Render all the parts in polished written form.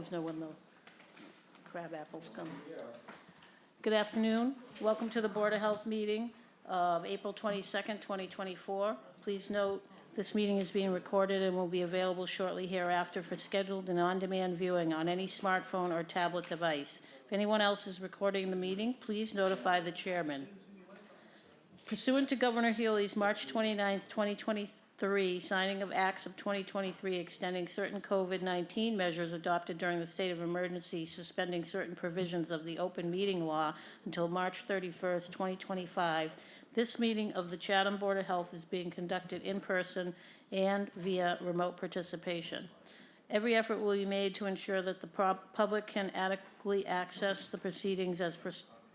always know when the crab apples come. Good afternoon. Welcome to the Board of Health meeting of April 22nd, 2024. Please note this meeting is being recorded and will be available shortly hereafter for scheduled and on-demand viewing on any smartphone or tablet device. If anyone else is recording the meeting, please notify the chairman. Pursuant to Governor Healy's March 29th, 2023 signing of Acts of 2023 extending certain COVID-19 measures adopted during the state of emergency, suspending certain provisions of the open meeting law until March 31st, 2025, this meeting of the Chatham Board of Health is being conducted in person and via remote participation. Every effort will be made to ensure that the public can adequately access the proceedings as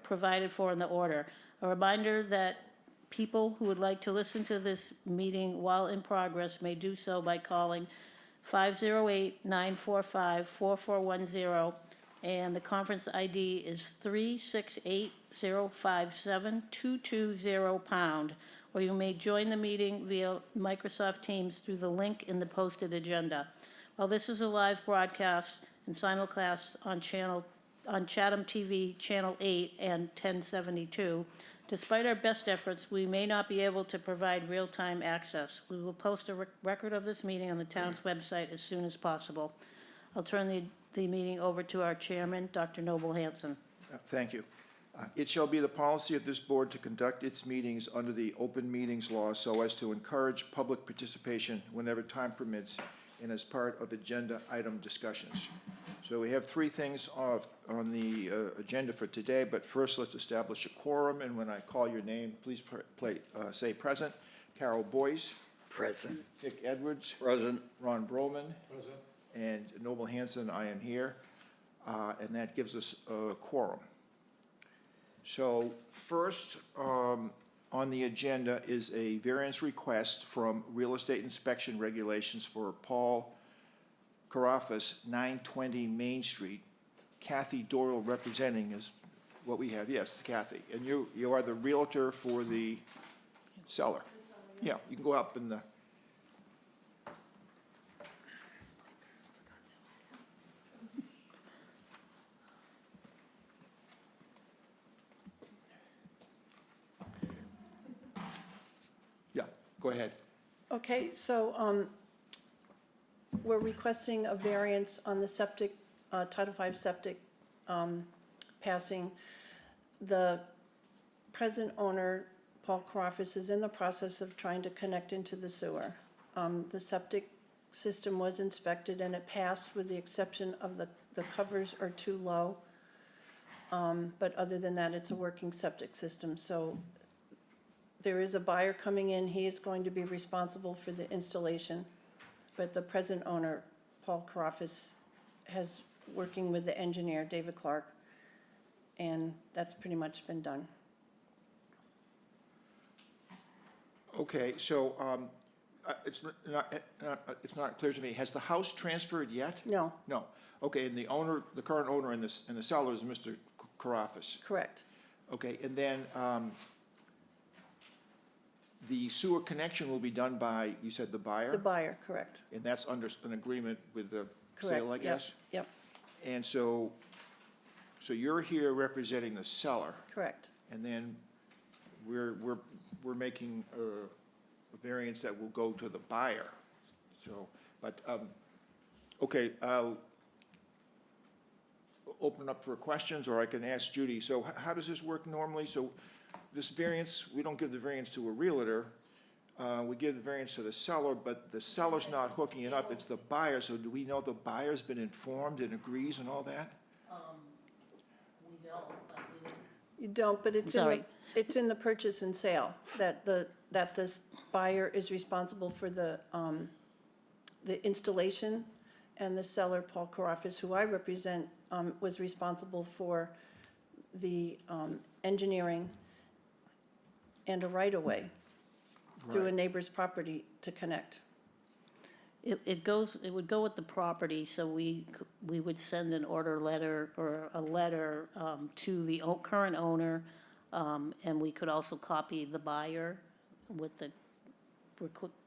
provided for in the order. A reminder that people who would like to listen to this meeting while in progress may do so by calling 508-945-4410, and the conference ID is 368-057-220#, or you may join the meeting via Microsoft Teams through the link in the posted agenda. While this is a live broadcast and simulcast on Chatham TV Channel 8 and 1072, despite our best efforts, we may not be able to provide real-time access. We will post a record of this meeting on the town's website as soon as possible. I'll turn the meeting over to our chairman, Dr. Noble Hanson. Thank you. It shall be the policy of this board to conduct its meetings under the open meetings law so as to encourage public participation whenever time permits and as part of agenda item discussions. So we have three things on the agenda for today, but first let's establish a quorum, and when I call your name, please say present. Carol Boyce. Present. Dick Edwards. Present. Ron Broman. Present. And Noble Hanson, I am here, and that gives us a quorum. So first on the agenda is a variance request from Real Estate Inspection Regulations for Paul Carafas, 920 Main Street. Kathy Doyle representing is what we have. Yes, Kathy. And you are the realtor for the seller. Yeah, you can go up in the... Yeah, go ahead. Okay, so we're requesting a variance on the septic, Title V septic passing. The present owner, Paul Carafas, is in the process of trying to connect into the sewer. The septic system was inspected and it passed, with the exception of the covers are too low. But other than that, it's a working septic system. So there is a buyer coming in. He is going to be responsible for the installation. But the present owner, Paul Carafas, has working with the engineer, David Clark, and that's pretty much been done. Okay, so it's not clear to me. Has the house transferred yet? No. No. Okay, and the current owner and the seller is Mr. Carafas. Correct. Okay, and then the sewer connection will be done by, you said, the buyer? The buyer, correct. And that's under an agreement with the Correct. sale, I guess? Yep. And so you're here representing the seller, Correct. and then we're making a variance that will go to the buyer. So, but okay, I'll open up for questions, or I can ask Judy. So how does this work normally? So this variance, we don't give the variance to a realtor. We give the variance to the seller, but the seller's not hooking it up. It's the buyer. So do we know the buyer's been informed and agrees and all that? We don't, I believe. You don't, but it's in the purchase and sale that this buyer is responsible for the installation, and the seller, Paul Carafas, who I represent, was responsible for the engineering and a right-of-way through a neighbor's property to connect. It would go with the property, so we would send an order letter or a letter to the current owner, and we could also copy the buyer with the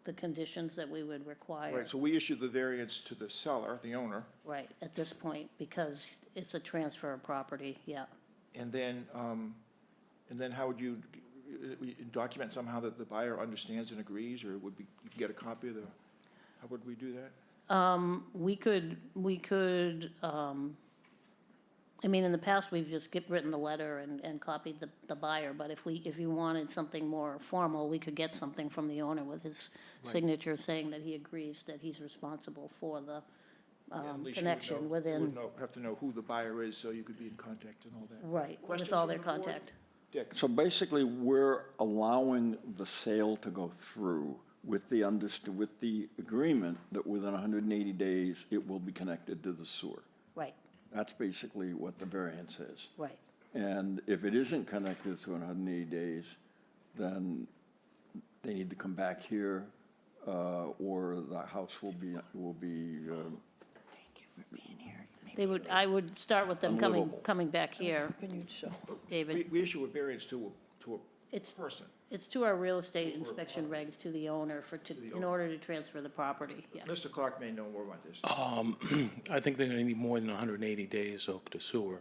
the conditions that we would require. Right, so we issued the variance to the seller, the owner, Right, at this point, because it's a transfer of property, yeah. and then how would you document somehow that the buyer understands and agrees, or would be, you can get a copy of the, how would we do that? We could, I mean, in the past, we've just written the letter and copied the buyer, but if you wanted something more formal, we could get something from the owner with his signature saying that he agrees that he's responsible for the At least you would connection know- you within, would have to know who the buyer is, so you could be in contact and all that. right, Questions with all from their the board? contact. Dick? So basically, we're allowing the sale to go through with the with the agreement that within 180 days, it will be connected to the sewer. Right, That's basically what the variance is. right. And if it isn't connected to 180 days, then they need to come back here, or the house will be. I would start with them coming Unlivable. back here, Hoping you'd show. David. We issue a variance to a It's, person. it's to our real estate inspection regs, to the owner in order to transfer the property, yeah. Mr. Clark may know more about this. I think they're gonna need more than 180 days hooked to sewer.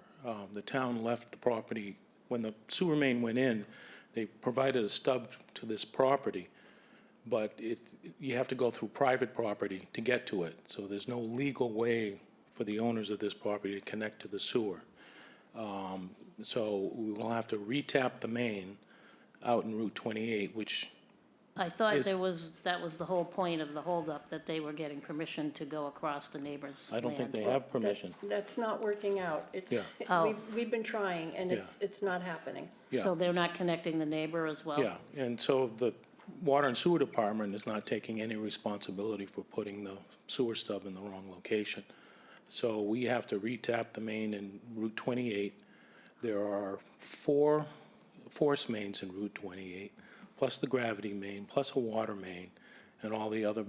The town left the property, when the sewer main went in, they provided a stub to this property, but you have to go through private property to get to it, so there's no legal way for the owners of this property to connect to the sewer. So we will have to re-tap the main out in Route 28, which, I thought Is- that was the whole point of the holdup, that they were getting permission to go across the neighbor's I don't think land. they have permission. That's not working out. It's, Yeah. Oh. we've been trying, and it's not happening. Yeah. So they're not connecting the neighbor as well? Yeah, and so the Water and Sewer Department is not taking any responsibility for putting the sewer stub in the wrong location. So we have to re-tap the main in Route 28. There are 4 force mains in Route 28, plus the gravity main, plus a water main, and all the other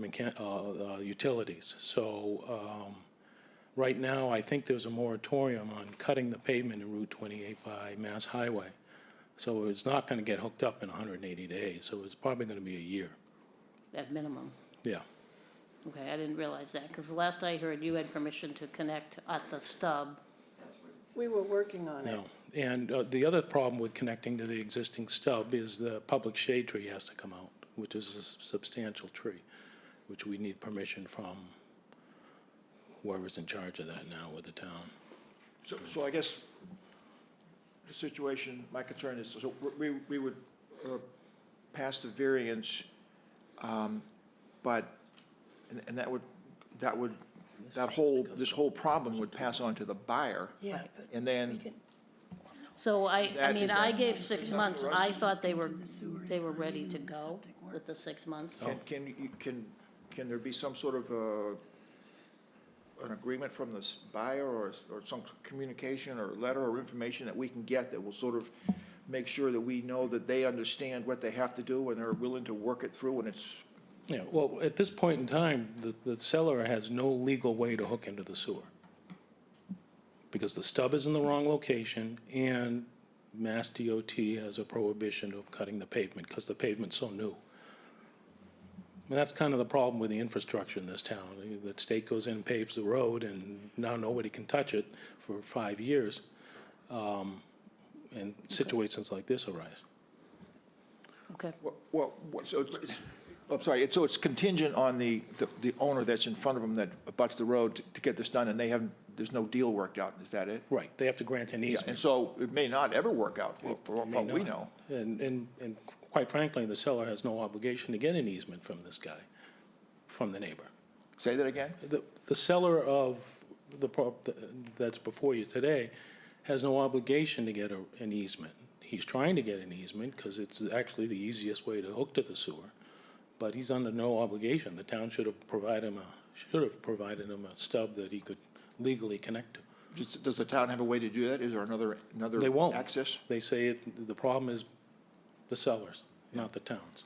utilities. So right now, I think there's a moratorium on cutting the pavement in Route 28 by Mass Highway. So it's not going to get hooked up in 180 days, so it's probably going to be a year. At minimum. Yeah. Okay, I didn't realize that, because the last I heard, you had permission to connect at the stub. We were working on it. No. And the other problem with connecting to the existing stub is the public shade tree has to come out, which is a substantial tree, which we need permission from whoever's in charge of that now with the town. So I guess the situation, my concern is, so we would pass the variance, but, and this whole problem would pass on to the buyer. Yeah, but And we then, can, So I that- mean, is I that gave 6 months. enough for us? I thought they were ready to go with the 6 months. can there be some sort of an agreement from this buyer or some communication or letter or information that we can get that will sort of make sure that we know that they understand what they have to do and are willing to work it through, and it's, Yeah, well, at this point in time, the seller has no legal way to hook into the sewer. Because the stub is in the wrong location, and Mass DOT has a prohibition of cutting the pavement, because the pavement's so new. And that's kind of the problem with the infrastructure in this town. The state goes in and paves the road, and now nobody can touch it for 5 years. And situations like this arise. Okay. so I'm sorry, so it's contingent on the owner that's in front of them that abuts the road to get this done, and there's no deal worked out, is that it? Right, they have to grant an Yeah, easement. and so it may not ever work out, for May what we not. know. And quite frankly, the seller has no obligation to get an easement from this guy, from the neighbor. Say that again? The seller of that's before you today has no obligation to get an easement. He's trying to get an easement because it's actually the easiest way to hook to the sewer, but he's under no obligation. The town should have provided him a stub that he could legally connect to. Does the town have a way to do that? Is there another They won't. access? They say the problem is the sellers, not the towns.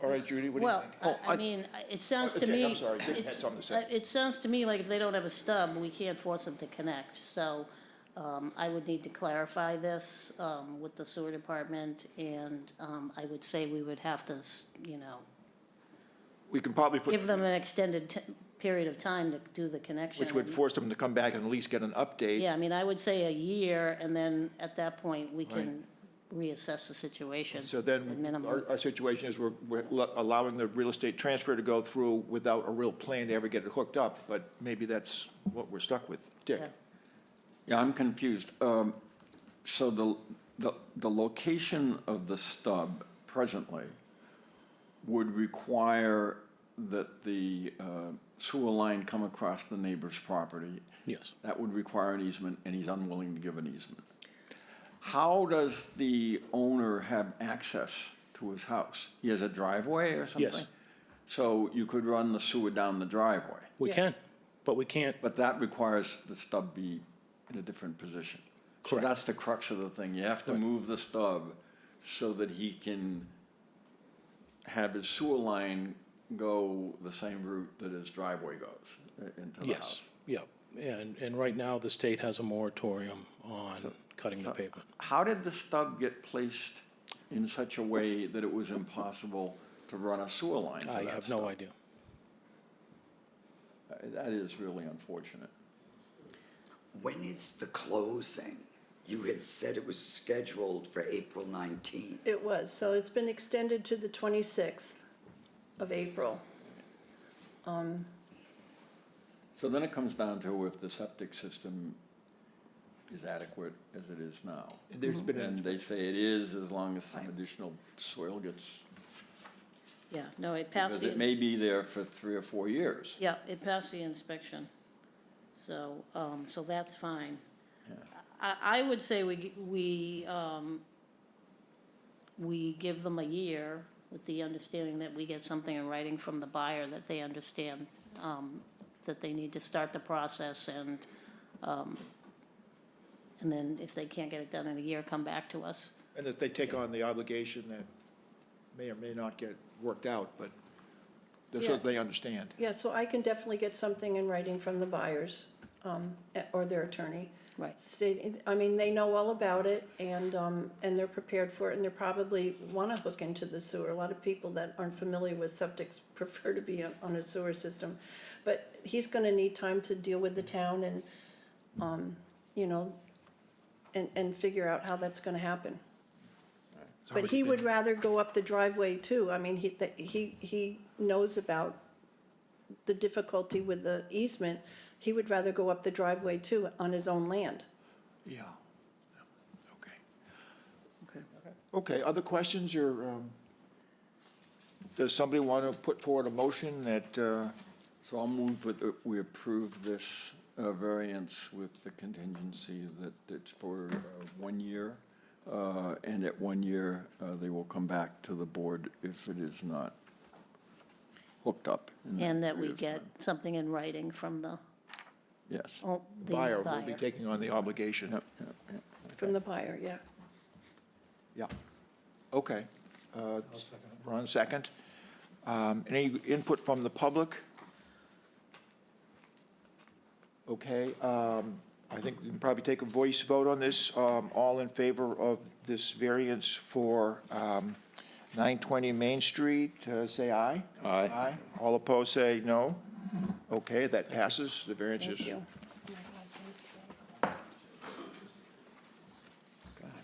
All right, Judy, what do you Well, think? I mean, it sounds to Dick, me. I'm sorry, Dick had it's- something to say. It sounds to me like if they don't have a stub, we can't force them to connect. So I would need to clarify this with the sewer department, and I would say we would have to, we can probably put, give them an extended period of time to do the connection. which would and- force them to come back and at least get an update. Yeah, I mean, I would say a year, and then at that point, we can reassess the situation. So at then, minimum. our situation is we're allowing the real estate transfer to go through without a real plan to ever get it hooked up, but maybe that's what we're stuck with. Dick? Yeah. Yeah, I'm confused. So the location of the stub presently would require that the sewer line come across the neighbor's property. Yes. That would require an easement, and he's unwilling to give an easement. How does the owner have access to his house? He has a driveway or something? Yes. So you could run the sewer down the driveway, We Yes. can, but we can't, but that requires the stub be in a different position. So Correct. that's the crux of the thing. You have to Right. move the stub so that he can have his sewer line go the same route that his driveway goes into the house. yes, yeah. And right now, the state has a moratorium on cutting the pavement. How did the stub get placed in such a way that it was impossible to run a sewer line to I that have no stub? idea. That is really unfortunate. When is the closing? You had said it was scheduled for April 19th. It was, so it's been extended to the 26th of April. So then it comes down to if the septic system is adequate as it is now. There's been And an they say it is as long as some additional soil gets, Yeah, no, it passed because it the, may be there for 3 or 4 years. yeah, it passed the inspection. So, so that's fine. Yeah. I would say we give them a year with the understanding that we get something in writing from the buyer that they understand, that they need to start the process and then if they can't get it done in a year, come back to us. And that they take on the obligation that may or may not get worked out, but just so Yeah. that they understand. Yeah, so I can definitely get something in writing from the buyers, or their attorney. Right. Stating, I mean, they know all about it, and they're prepared for it, and they probably wanna hook into the sewer. A lot of people that aren't familiar with septics prefer to be on a sewer system. But he's gonna need time to deal with the town and, you know, and figure out how that's gonna happen. But he would rather go up the driveway too. I mean, he knows about the difficulty with the easement. He would rather go up the driveway too on his own land. Yeah. Okay. Okay, other questions, or, does somebody want to put forward a motion that, So I'll move that we approve this variance with the contingency that it's for 1 year. And at 1 year, they will come back to the board if it is not hooked up. in And that we period of get time. something in writing from the Yes. buyer will be taking on the obligation? Yep, yep, yep. From the buyer, yeah. Yeah. Okay. Ron, second. Any input from the public? Okay, I think we can probably take a voice vote on this. All in favor of this variance for 920 Main Street, say aye. Aye. Aye. All opposed, say no. Okay, that passes. The variance is. Thank you. God,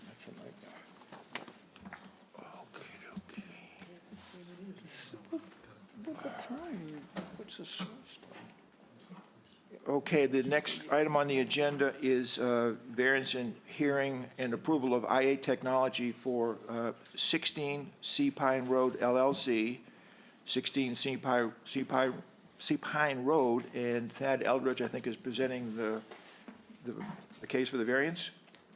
that's a nightmare. What's the source? Okay, the next item on the agenda is variance and hearing and approval of IA Technology for 16 Sea Pine Road LLC, 16 Sea Pine Road, and Thad Eldridge, I think, is presenting the case for the variance.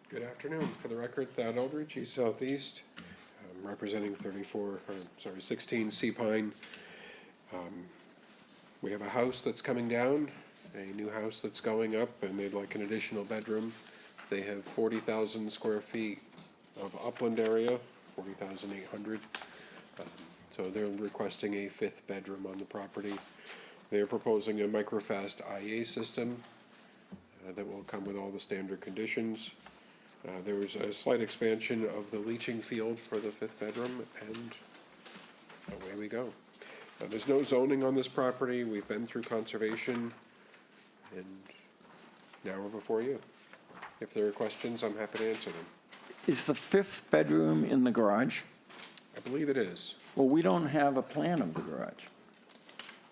Good afternoon. For the record, Thad Eldridge, East Southeast, representing 16 Sea Pine. We have a house that's coming down, a new house that's going up, and they'd like an additional bedroom. They have 40,000 square feet of upland area, 40,800. So they're requesting a 5th bedroom on the property. They're proposing a microfast IA system that will come with all the standard conditions. There was a slight expansion of the leaching field for the 5th bedroom, and away we go. There's no zoning on this property, we've been through conservation, and now we're before you. If there are questions, I'm happy to answer them. Is the fifth bedroom in the garage? I believe it is. Well, we don't have a plan of the garage,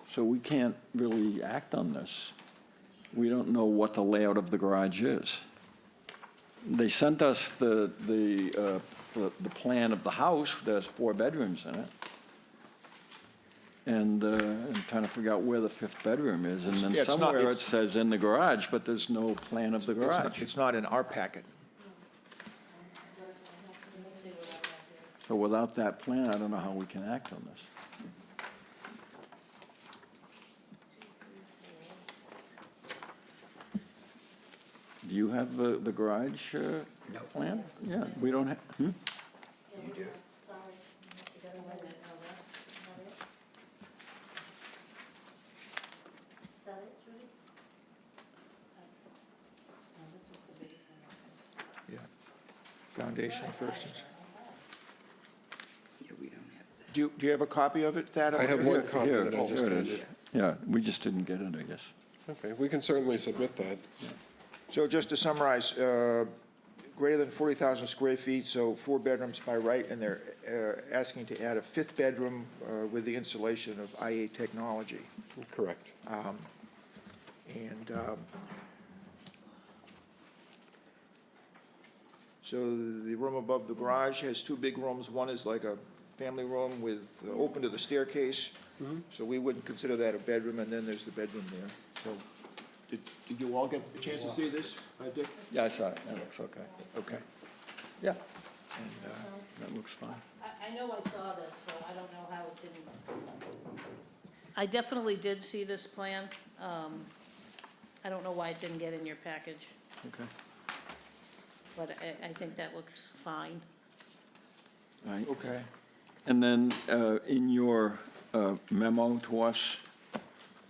so we can't really act on this. We don't know what the layout of the garage is. They sent us the plan of the house that has 4 bedrooms in it. And I'm trying to figure out where the fifth bedroom is, and then Yeah, it's not- somewhere it it's- says in the garage, but there's no plan of the garage. It's not in our packet. So without that plan, I don't know how we can act on this. Do you have the garage No. plan? Yeah, we don't have, You do. Yeah. Foundation first. Yeah, we don't have that. Do you have a copy of it, Thad? I have Here, one copy here, that I oh, just here it is. handed. Yeah, we just didn't get it, I guess. Okay, we can certainly submit that. So just to summarize, greater than 40,000 square feet, so 4 bedrooms by right, and they're asking to add a 5th bedroom with the installation of IA technology. Correct. So the room above the garage has 2 big rooms. One is like a family room with, open to the staircase. So we wouldn't consider that a bedroom, and then there's the bedroom there. So, did you all get a chance to see this, Dick? Yeah, I saw it, that looks okay. Okay. Yeah. And, That looks fine. I know I saw this, so I don't know how it didn't. I definitely did see this plan. I don't know why it didn't get in your package, Okay. but I think that looks fine. All right. Okay. And then in your memo to us,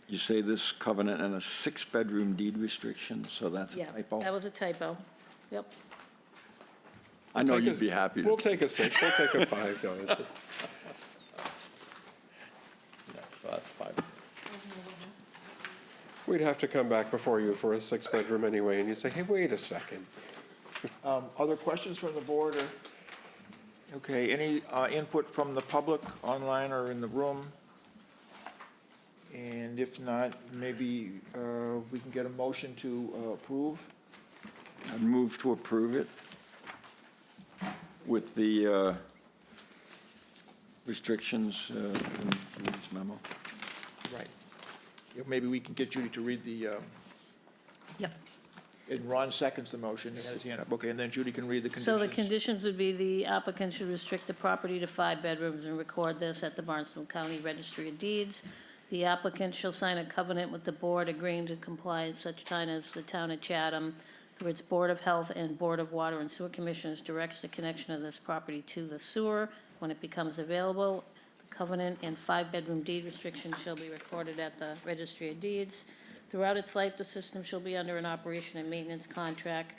you say this covenant and a 6-bedroom deed restriction, so that's a Yeah, typo? that was a typo. Yep. I know Take you'd a- be happy We'll to. take a 6, we'll take a 5, no, it's- Yeah, so that's 5. we'd have to come back before you for a 6-bedroom anyway, and you'd say, hey, wait a second. Other questions from the board, or? Okay, any input from the public, online or in the room? And if not, maybe we can get a motion to approve? I'd move to approve it with the restrictions in this memo. Right. Yeah, maybe we can get Judy to read the, Yep. and Ron seconds the motion, he had his hand up. Okay, and then Judy can read the conditions. So the conditions would be the applicant should restrict the property to 5 bedrooms and record this at the Barnstable County Registry of Deeds. The applicant shall sign a covenant with the board agreeing to comply at such time as the town of Chatham, through its Board of Health and Board of Water and Sewer Commissioners, directs the connection of this property to the sewer when it becomes available. The covenant and 5-bedroom deed restriction shall be recorded at the Registry of Deeds. Throughout its life, the system shall be under an operation and maintenance contract.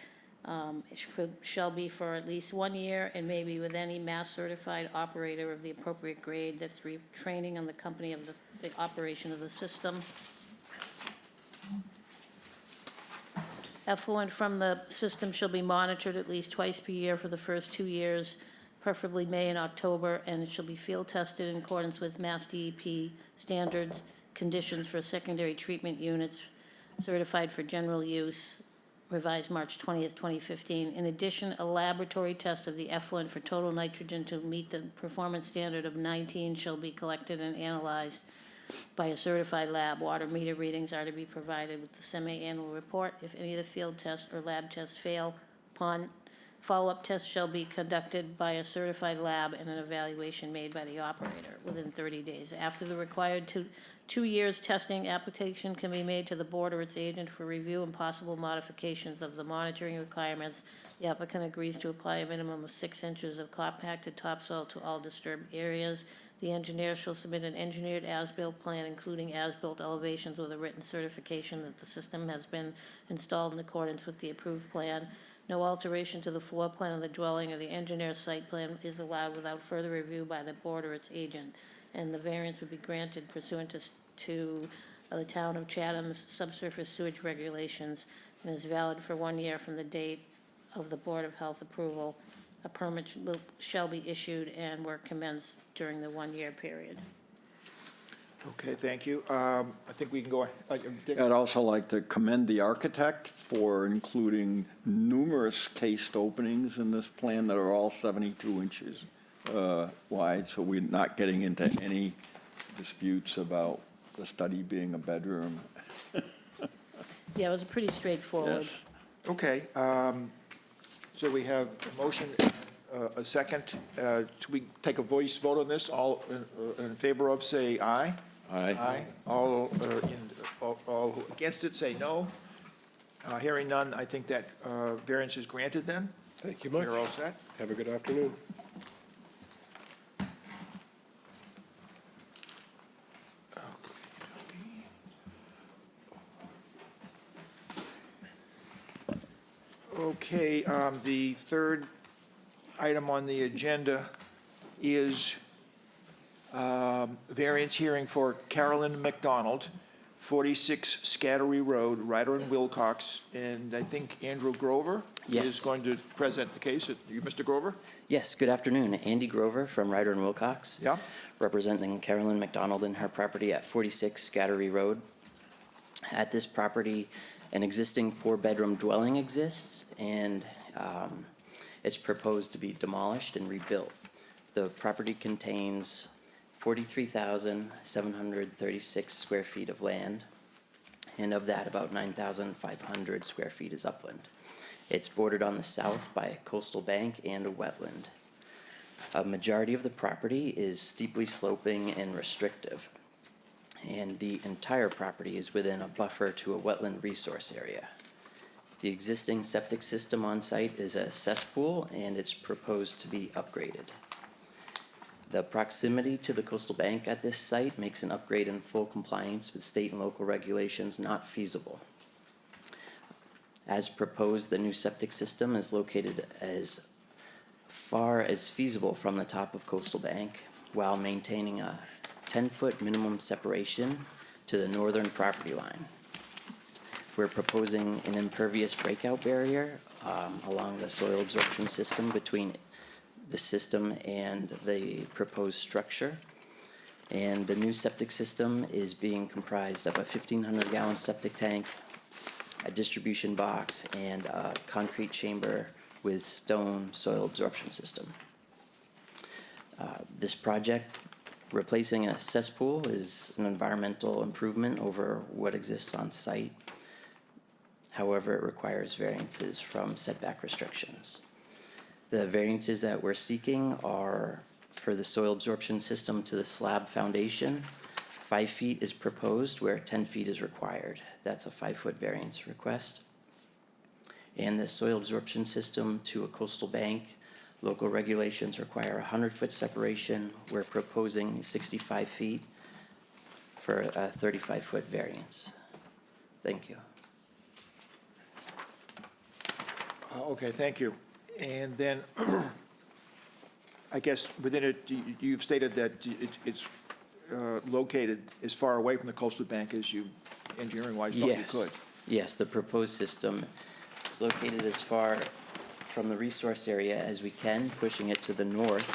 Shall be for at least 1 year and may be with any mass-certified operator of the appropriate grade that's retraining on the company of the operation of the system. Effluent from the system shall be monitored at least twice per year for the first 2 years, preferably May and October, and it shall be field tested in accordance with Mass DEP standards, conditions for secondary treatment units certified for general use, revised March 20th, 2015. In addition, a laboratory test of the effluent for total nitrogen to meet the performance standard of 19 shall be collected and analyzed by a certified lab. Water meter readings are to be provided with the semi-annual report. If any of the field tests or lab tests fail, upon follow-up tests shall be conducted by a certified lab and an evaluation made by the operator within 30 days. After the required 2 years testing, application can be made to the board or its agent for review and possible modifications of the monitoring requirements. The applicant agrees to apply a minimum of 6 inches of compacted topsoil to all disturbed areas. The engineer shall submit an engineered as-built plan, including as-built elevations with a written certification that the system has been installed in accordance with the approved plan. No alteration to the floor plan of the dwelling or the engineer's site plan is allowed without further review by the board or its agent. and the variance would be granted pursuant to the Town of Chatham's subsurface sewage regulations, and is valid for 1 year from the date of the Board of Health approval. A permit shall be issued and work commenced during the 1-year period. Okay, thank you. I think we can go, Dick? I'd also like to commend the architect for including numerous cased openings in this plan that are all 72 inches wide, so we're not getting into any disputes about the study being a bedroom. Yeah, it was pretty straightforward. Yes. Okay, so we have a motion, a second. Should we take a voice vote on this? All in favor of, say aye. Aye. All against it, say no. Hearing none, I think that variance is granted then. Thank you much. You're all set? Have a good afternoon. Okay, the third item on the agenda is variance hearing for Carolyn McDonald, 46 Scattery Road, Ryder and Wilcox, and I think Andrew Grover is Yes. going to present the case. You, Mr. Grover? Yes, good afternoon. Andy Grover from Ryder and Wilcox. Yeah. Representing Carolyn McDonald and her property at 46 Scattery Road. At this property, an existing 4-bedroom dwelling exists, and it's proposed to be demolished and rebuilt. The property contains 43,736 square feet of land, and of that, about 9,500 square feet is upland. It's bordered on the south by a coastal bank and a wetland. A majority of the property is steeply sloping and restrictive, and the entire property is within a buffer to a wetland resource area. The existing septic system on site is a cesspool, and it's proposed to be upgraded. The proximity to the coastal bank at this site makes an upgrade in full compliance with state and local regulations not feasible. As proposed, the new septic system is located as far as feasible from the top of coastal bank, while maintaining a 10-foot minimum separation to the northern property line. We're proposing an impervious breakout barrier along the soil absorption system between the system and the proposed structure. And the new septic system is being comprised of a 1,500-gallon septic tank, a distribution box, and a concrete chamber with stone soil absorption system. This project, replacing a cesspool, is an environmental improvement over what exists on site. However, it requires variances from setback restrictions. The variances that we're seeking are for the soil absorption system to the slab foundation. 5 feet is proposed where 10 feet is required. That's a 5-foot variance request. And the soil absorption system to a coastal bank, local regulations require a 100-foot separation. We're proposing 65 feet for a 35-foot variance. Thank you. Okay, thank you. And then, I guess within it, you've stated that it's located as far away from the coastal bank as you, engineering-wise, thought you could. Yes, the proposed system is located as far from the resource area as we can, pushing it to the north.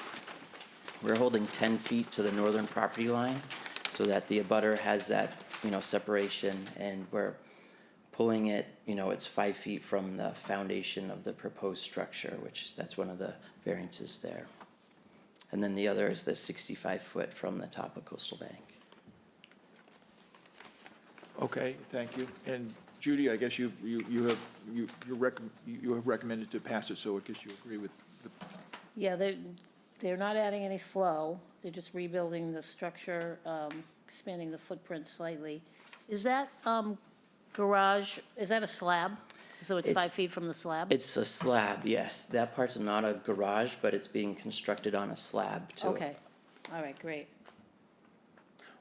We're holding 10 feet to the northern property line so that the abutter has that, separation, and we're pulling it, it's 5 feet from the foundation of the proposed structure, that's one of the variances there. And then the other is the 65-foot from the top of coastal bank. Okay, thank you. And Judy, I guess you have recommended to pass it, so I guess you agree with the, Yeah, they're not adding any flow, they're just rebuilding the structure, expanding the footprint slightly. Is that garage, is that a slab? So it's 5 feet from the slab? It's a slab, yes. That part's not a garage, but it's being constructed on a slab too. Okay, all right, great.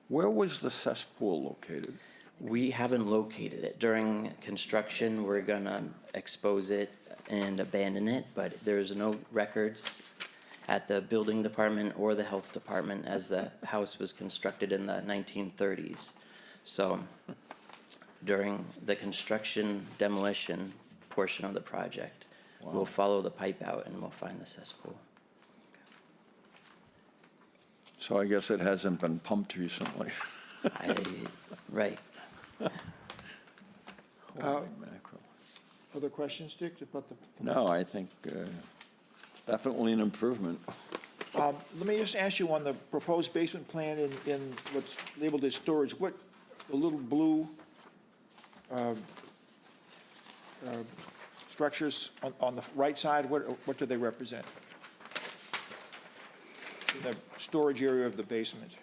Where was the cesspool located? We haven't located it. During construction, we're gonna expose it and abandon it, but there's no records at the building department or the health department, as the house was constructed in the 1930s. So during the construction demolition portion of the project, we'll follow the pipe out and we'll find the cesspool. So I guess it hasn't been pumped recently. Right. Holy mackerel. Other questions, Dick, about the? No, I think it's definitely an improvement. Let me just ask you on the proposed basement plan in what's labeled as storage, what, the little blue structures on the right side, what do they represent? The storage area of the basement.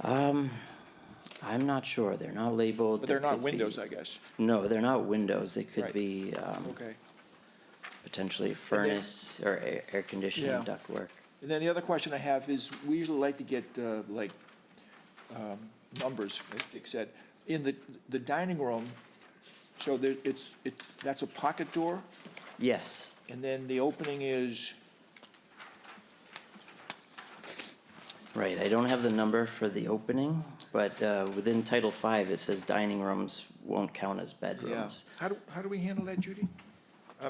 I'm not sure. They're not labeled. But they're They not could windows, be- I guess. No, they're not windows. They could Right. be Okay. potentially furnace or air conditioning Yeah. ductwork. And then the other question I have is, we usually like to get, numbers, as Dick said. In the dining room, so there, that's a pocket door, Yes. and then the opening is, Right, I don't have the number for the opening, but within Title V, it says dining rooms won't count as yeah. bedrooms. How do we handle that, Judy?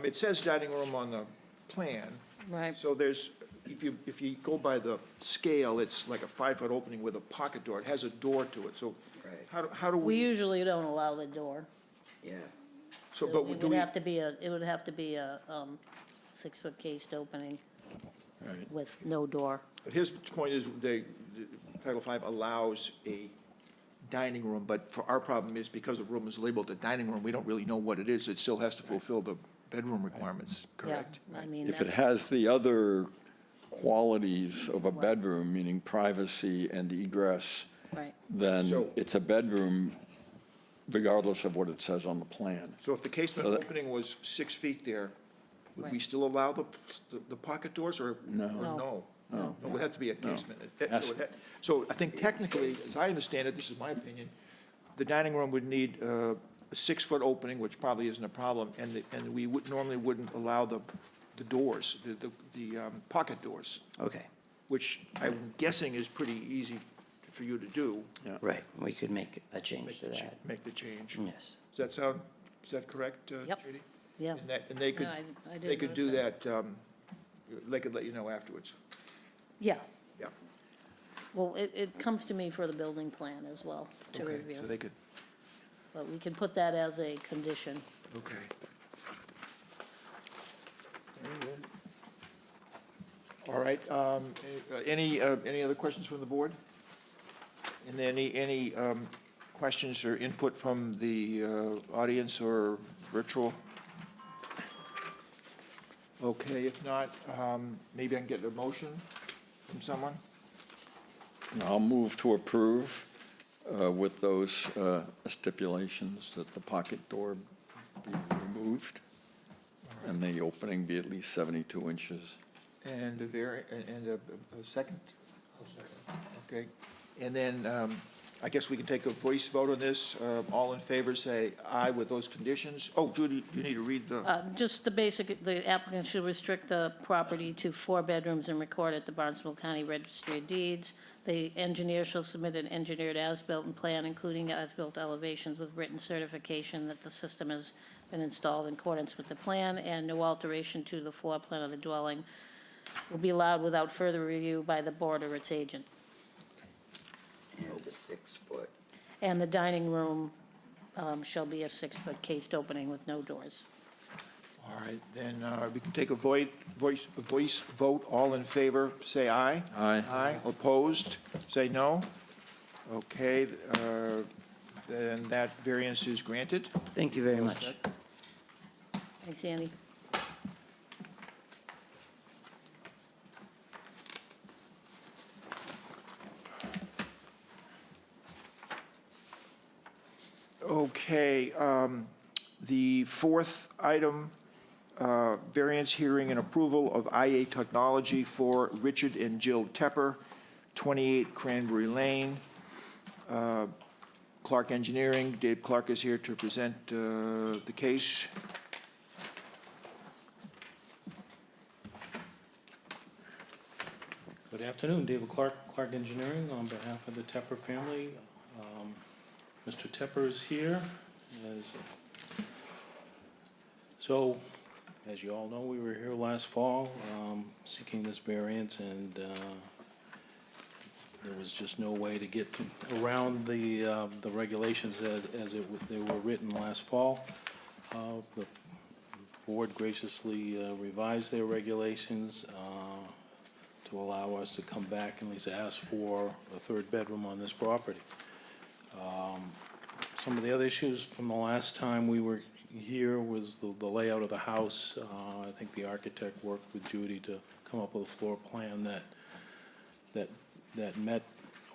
It says dining room on the plan, Right. so there's, if you go by the scale, it's like a 5-foot opening with a pocket door. It has a door to it, so Right. how do We we? usually don't allow the door. Yeah, So, It but do would we? have to be a 6-foot cased opening Right. with no door. But his point is, Title V allows a dining room, but for our problem is because the room is labeled a dining room, we don't really know what it is. It still has to fulfill the bedroom requirements, correct? Yeah, I mean, If it that's, has the other qualities of a Right. bedroom, meaning privacy and egress, right. then So- it's a bedroom regardless of what it says on the plan. So if the casement So that- opening was 6 feet there, would we Right. still allow the pocket doors, or? No. or No. No, No. it would have to be a casement. Has- So I think technically, as I understand it, this is my opinion, the dining room would need a 6-foot opening, which probably isn't a problem, and we normally wouldn't allow the doors, the pocket doors, Okay, which I'm guessing is pretty easy for you to do. right, we could make a change to that. Make the change. Yes. Does that sound, is that correct, Yep. Judy? Yeah. And they could, No, I did they could do notice that, they could let you know afterwards. Yeah. Yeah. Well, it comes to me for the building plan as well to Okay, review. so they could, But we can put that as a condition. okay. All right, any other questions from the board? And then any questions or input from the audience or virtual? Okay, if not, maybe I can get a motion from someone? I'll move to approve with those stipulations that the pocket door be removed and the opening be at least 72 inches. And a second? Okay, and then I guess we can take a voice vote on this. All in favor, say aye with those conditions. Oh, Judy, you need to read the, Just the basic, the applicant should restrict the property to 4 bedrooms and record at the Barnstable County Registry of Deeds. The engineer shall submit an engineered as-built and plan, including as-built elevations with written certification that the system has been installed in accordance with the plan, and no alteration to the floor plan of the dwelling will be allowed without further review by the board or its agent. and a 6-foot. And the dining room shall be a 6-foot cased opening with no doors. all right, then we can take a voice vote. All in favor, say aye. Aye. Aye, opposed, say no. Okay, then that variance is granted. Thank you very much. Thanks, Andy. Okay, the fourth item, variance hearing and approval of IA Technology for Richard and Jill Tepper, 28 Cranberry Lane. Clark Engineering, Dave Clark is here to present the case. Good afternoon, David Clark, Clark Engineering, on behalf of the Tepper family. Mr. Tepper is here. So, as you all know, we were here last fall seeking this variance, and there was just no way to get around the regulations they were written last fall. The board graciously revised their regulations to allow us to come back and at least ask for a third bedroom on this property. Some of the other issues from the last time we were here was the layout of the house. I think the architect worked with Judy to come up with a floor plan that met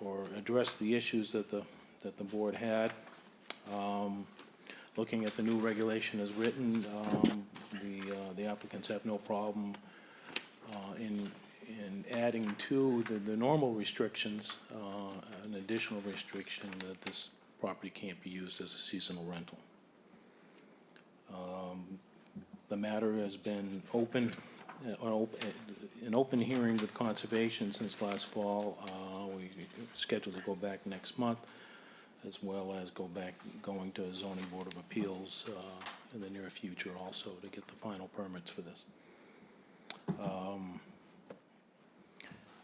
or addressed the issues that the board had. Looking at the new regulation as written, the applicants have no problem in adding to the normal restrictions, an additional restriction that this property can't be used as a seasonal rental. The matter has been open, an open hearing with conservation since last fall. We scheduled to go back next month, as well as going to zoning board of appeals in the near future also to get the final permits for this.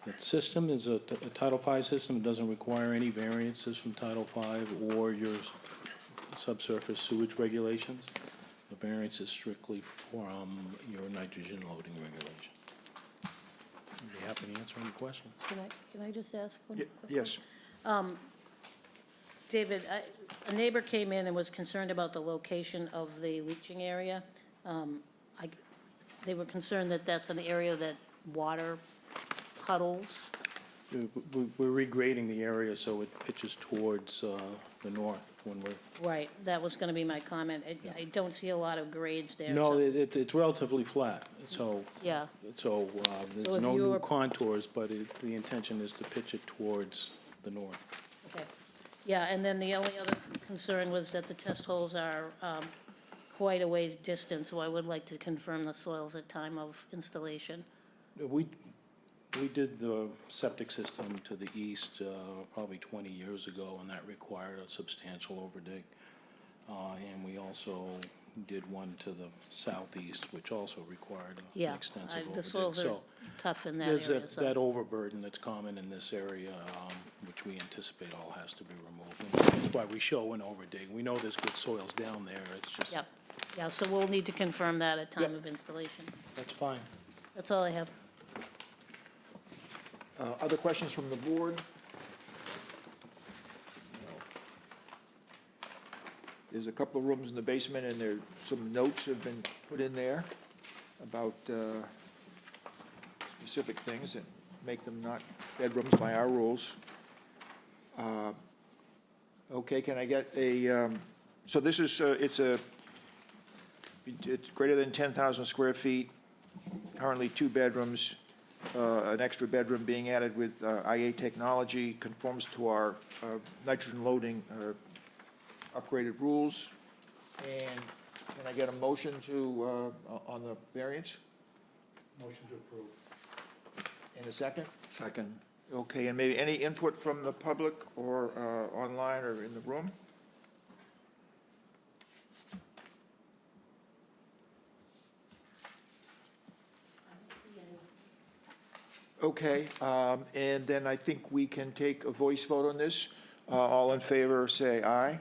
The system is a Title V system. It doesn't require any variances from Title V or your subsurface sewage regulations. The variance is strictly from your nitrogen loading regulation. I'd be happy to answer any questions. Can I just ask one Ye- quick Yes. question? David, a neighbor came in and was concerned about the location of the leaching area. They were concerned that that's an area that water puddles. We're regrading the area so it pitches towards the north when we're. Right, that was gonna be my comment. I don't see a lot of grades there. No, so- it's relatively flat, so, Yeah, so there's So if no you new were- contours, but the intention is to pitch it towards the north. okay. Yeah, and then the only other concern was that the test holes are quite a ways distant, so I would like to confirm the soils at time of installation. We did the septic system to the east probably 20 years ago, and that required a substantial overdig. And we also did one to the southeast, which also required an Yeah, extensive overdig. the soils are So tough in that there's area, that so, overburden that's common in this area, which we anticipate all has to be removed. And that's why we show an overdig. We know there's good soils down there, it's just, yep. Yeah, so we'll need to confirm that at time Yep. of installation. that's fine. That's all I have. Other questions from the board? There's a couple of rooms in the basement, and there, some notes have been put in there about specific things that make them not bedrooms by our rules. Okay, can I get a, so this is, it's greater than 10,000 square feet, currently 2 bedrooms, an extra bedroom being added with IA technology, conforms to our nitrogen loading upgraded rules. And can I get a motion to, on the variance? Motion to approve. In a second? Second. Okay, and maybe any input from the public or online or in the room? Okay, and then I think we can take a voice vote on this. All in favor, say aye.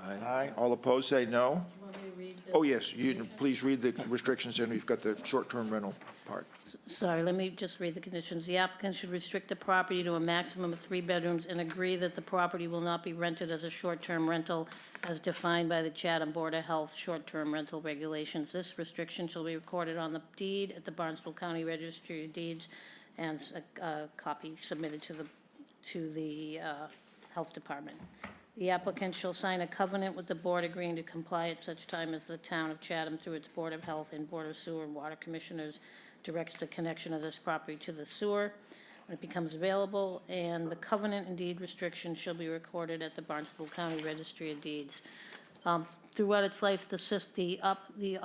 Aye. Aye. All opposed, say no. Do you want me to read the? Oh, yes, please read the restrictions, and we've got the short-term rental part. Sorry, let me just read the conditions. The applicant should restrict the property to a maximum of 3 bedrooms and agree that the property will not be rented as a short-term rental as defined by the Chatham Board of Health short-term rental regulations. This restriction shall be recorded on the deed at the Barnstable County Registry of Deeds, and a copy submitted to the Health Department. The applicant shall sign a covenant with the board agreeing to comply at such time as the town of Chatham, through its Board of Health and Board of Sewer and Water Commissioners, directs the connection of this property to the sewer when it becomes available, and the covenant and deed restriction shall be recorded at the Barnstable County Registry of Deeds. Throughout its life, the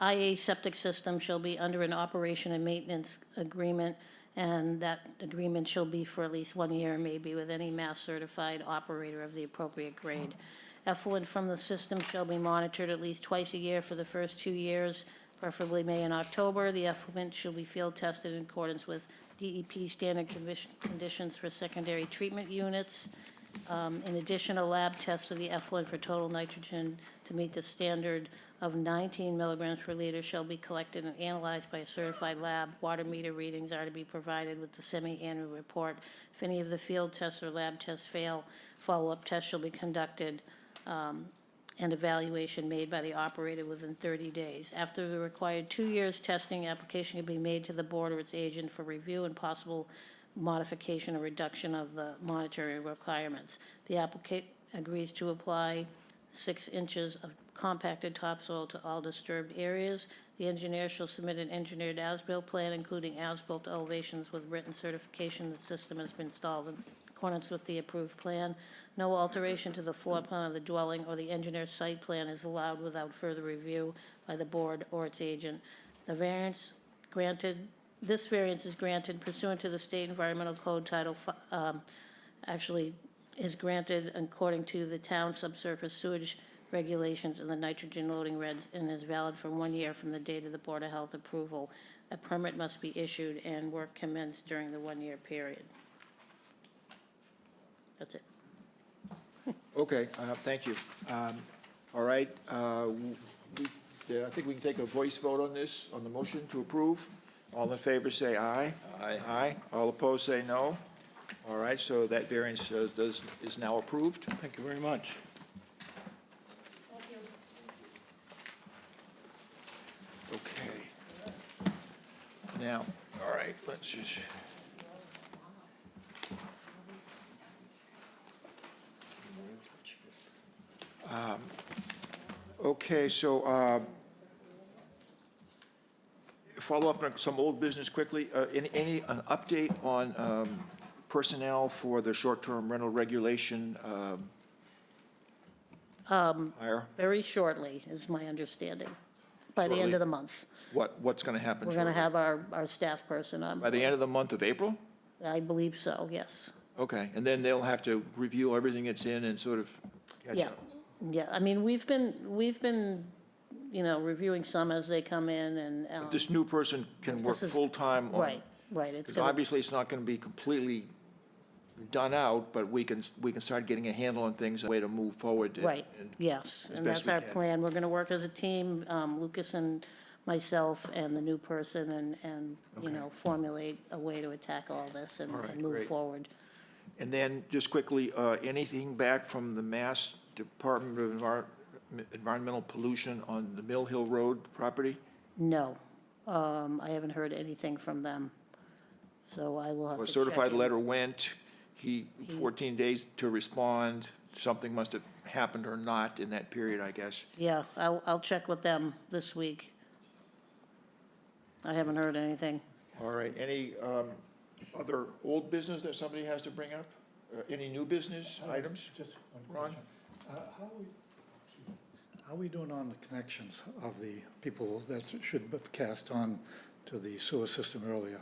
IA septic system shall be under an operation and maintenance agreement and that agreement shall be for at least 1 year, maybe with any mass-certified operator of the appropriate grade. Effluent from the system shall be monitored at least twice a year for the first 2 years, preferably May and October. The effluent shall be field tested in accordance with DEP standard conditions for secondary treatment units. In addition, a lab test of the effluent for total nitrogen to meet the standard of 19 milligrams per liter shall be collected and analyzed by a certified lab. Water meter readings are to be provided with the semi-annual report. If any of the field tests or lab tests fail, follow-up tests shall be conducted and evaluation made by the operator within 30 days. After the required 2 years testing, application can be made to the board or its agent for review and possible modification or reduction of the monitoring requirements. The applicant agrees to apply 6 inches of compacted topsoil to all disturbed areas. The engineer shall submit an engineered as-built plan, including as-built elevations with written certification the system has been installed in accordance with the approved plan. No alteration to the floor plan of the dwelling or the engineer's site plan is allowed without further review by the board or its agent. This variance is granted pursuant to the State Environmental Code Title, actually is granted according to the town subsurface sewage regulations and the nitrogen loading regs, and is valid for 1 year from the date of the Board of Health approval. A permit must be issued and work commenced during the 1-year period. That's it. Okay, thank you. All right, I think we can take a voice vote on this, on the motion to approve. All in favor, say aye. Aye. Aye. All opposed, say no. All right, so that variance is now approved. Thank you very much. Okay. Now, all right, let's just. Okay, so, follow up on some old business quickly. An update on personnel for the short-term rental regulation hire? Very shortly, is my understanding, by the end Shortly? of the month. What's going to happen We're gonna shortly? have our staff person on. By the end of the month of April? I believe so, yes. Okay, and then they'll have to review everything that's in and sort of catch Yeah, up. yeah, I mean, we've been, reviewing some as they come in and. This new person can work This is- full-time on. Right, it's Because gonna, obviously, it's not going to be completely done out, but we can start getting a handle on things, a way to move forward. right, and yes, as and best that's we our can. plan. We're gonna work as a team, Lucas and myself and the new person and, Okay. formulate a way to attack all this and All right, and move great. forward. And then, just quickly, anything back from the Mass Department of Environmental Pollution on the Mill Hill Road property? No, I haven't heard anything from them, so I will have to A check certified in. letter went, 14 days to respond, something must have happened or not in that period, I guess. Yeah, I'll check with them this week. I haven't heard anything. All right, any other old business that somebody has to bring up? Any new business items? Just one Ron? question. How are we doing on the connections of the people that should have cast on to the sewer system earlier?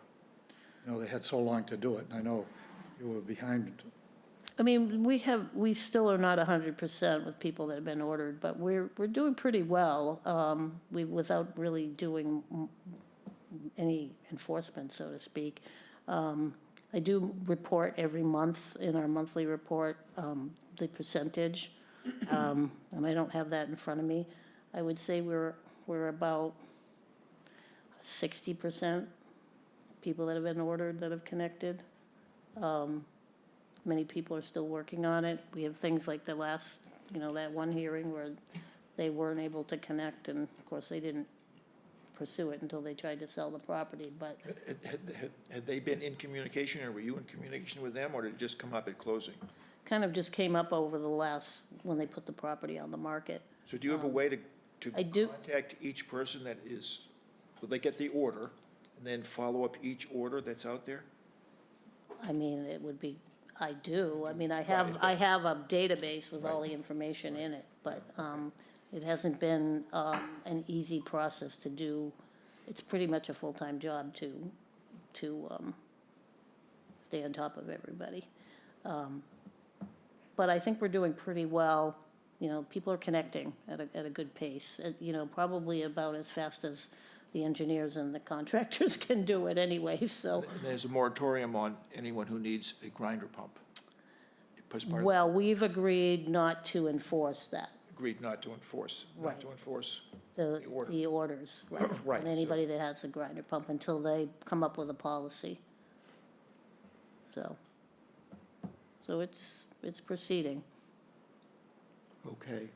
They had so long to do it, and I know you were behind. I mean, we still are not 100% with people that have been ordered, but we're doing pretty well, without really doing any enforcement, so to speak. I do report every month in our monthly report, the percentage, and I don't have that in front of me. I would say we're about 60% people that have been ordered that have connected. Many people are still working on it. We have things like the last, that one hearing where they weren't able to connect, and of course, they didn't pursue it until they tried to sell the property, but Had they been in communication, or were you in communication with them, or did it just come up at closing? kind of just came up over the last, when they put the property on the market. So do you have a way to I do. contact each person that is, so they get the order, and then follow up each order that's out there? I mean, it would be, I do. I mean, I have a database with all the information in it, but it hasn't been an easy process to do. It's pretty much a full-time job to stay on top of everybody. But I think we're doing pretty well. You know, people are connecting at a good pace, you know, probably about as fast as the engineers and the contractors can do it anyway, so. And there's a moratorium on anyone who needs a grinder pump. As part of- Well, we've agreed not to enforce that, Agreed not to enforce, Right. The order. the orders, right? Right, On so- anybody that has a grinder pump until they come up with a policy. So it's proceeding. Okay,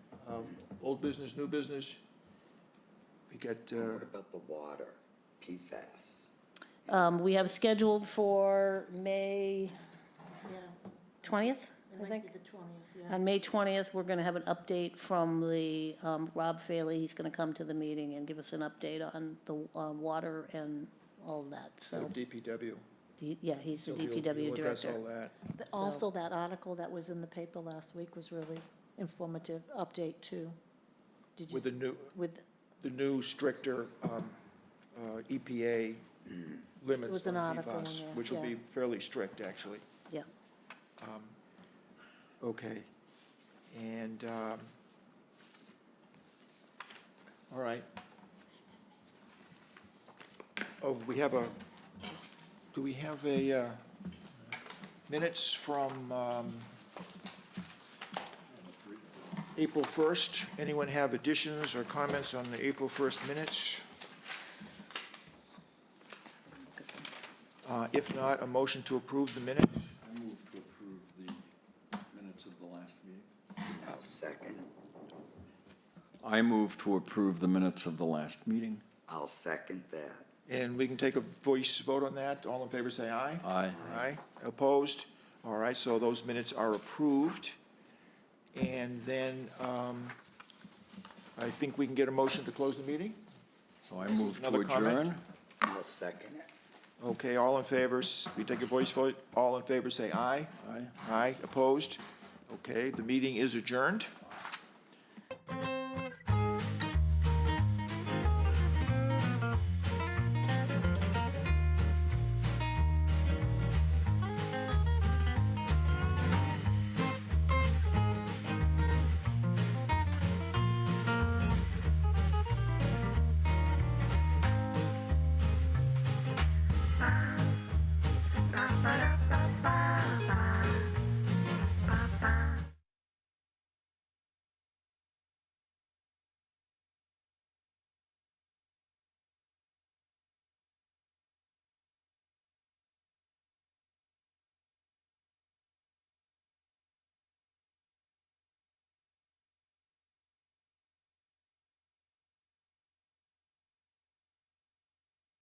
old business, new business? We got, What about the water, PFAS? We have scheduled for May 20th, I think? On May 20th, we're gonna have an update from the, Rob Faley. He's gonna come to the meeting and give us an update on the, water and all of that, so. DPW. Yeah, he's the So he'll DPW address director. all that. But also, that article that was in the paper last week was really informative, update too. Did you? With With, the new stricter EPA limits was an on article in PFAS, there, which will yeah. be fairly strict, actually. Yeah. Okay, and, all right. Oh, do we have a, minutes from, April 1st? Anyone have additions or comments on the April 1st minutes? If not, a motion to approve the minutes? I move to approve the minutes of the last meeting. I'll second. I move to approve the minutes of the last meeting. I'll second that. And we can take a voice vote on that. All in favor, say aye. Aye. Aye. Opposed? All right, so those minutes are approved. And then, I think we can get a motion to close the meeting? So I move to Another comment? adjourn. I'll second it. Okay, all in favor, we take a voice vote. All in favor, say aye. Aye. Aye. Opposed? Okay, the meeting is adjourned.